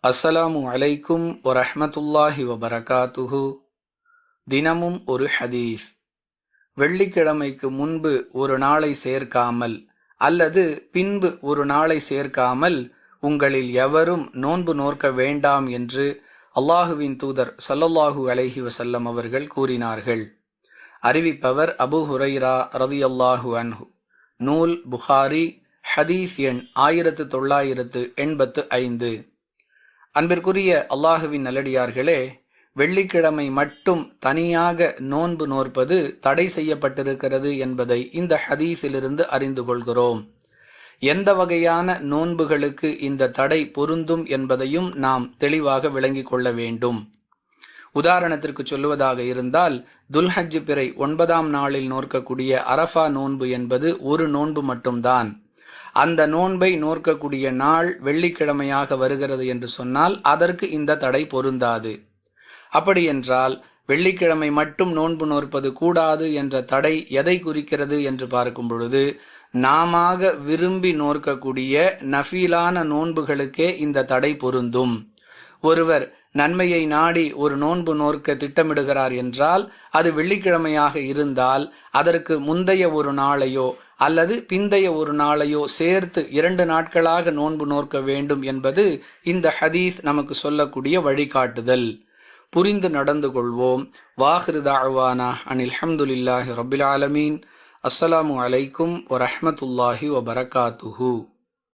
அஸ்ஸலாமு அலைக்கும் வரஹ்மத்துல்லாஹி வபரகாத்துஹு. தினமும் ஒரு ஹதீஸ். வெள்ளிக்கிழமைக்கு முன்பு ஒரு நாளை சேர்க்காமல் அல்லது பின்பு ஒரு நாளை சேர்க்காமல் உங்களில் எவரும் நோன்பு நோற்க வேண்டாம் என்று அல்லாஹுவின் தூதர் ஸல்லல்லாஹு அலைஹி வஸல்லம் அவர்கள் கூறினார்கள். அறிவிப்பவர் அபூ ஹுரைரா ரலியல்லாஹு அன்ஹு. நூல் புகாரி, ஹதீஸ் எண் 1985. அன்பிற்குரிய அல்லாஹுவின் நல்லடியார்களே, வெள்ளிக்கிழமை மட்டும் தனியாக நோன்பு நோற்பது தடை செய்யப்பட்டிருக்கிறது என்பதை இந்த ஹதீஸிலிருந்து அறிந்து கொள்கிறோம். எந்த வகையான நோன்புகளுக்கு இந்த தடை பொருந்தும் என்பதையும் நாம் தெளிவாக விளங்கிக் கொள்ள வேண்டும். உதாரணத்திற்கு சொல்லுவதாக இருந்தால், துல்ஹஜ் பிறை 9ஆம் நாளில் நோற்கக்கூடிய அரஃபா நோன்பு என்பது ஒரு நோன்பு மட்டும்தான். அந்த நோன்பை நோற்கக்கூடிய நாள் வெள்ளிக்கிழமையாக வருகிறது என்று சொன்னால் அதற்கு இந்த தடை பொருந்தாது. அப்படியென்றால் வெள்ளிக்கிழமை மட்டும் நோன்பு நோற்பது கூடாது என்ற தடை எதை குறிக்கிறது என்று பார்க்கும் பொழுது, நாமாக விரும்பி நோற்கக்கூடிய நஃபீலான நோன்புகளுக்கே இந்த தடை பொருந்தும். ஒருவர் நன்மையை நாடி ஒரு நோன்பு நோற்க திட்டமிடுகிறார் என்றால் அது வெள்ளிக்கிழமையாக இருந்தால் அதற்கு முந்தைய ஒரு நாளையோ அல்லது பிந்தைய ஒரு நாளையோ சேர்த்து 2 நாட்களாக நோன்பு நோற்க வேண்டும் என்பது இந்த ஹதீஸ் நமக்கு சொல்லக்கூடிய வழிகாட்டுதல். புரிந்து நடந்து கொள்வோம். வாஹிரு தஅவானா அனில் ஹம்துலில்லாஹி ரப்பில் ஆலமீன். அஸ்ஸலாமு அலைக்கும் வரஹ்மத்துல்லாஹி வபரகாத்துஹு.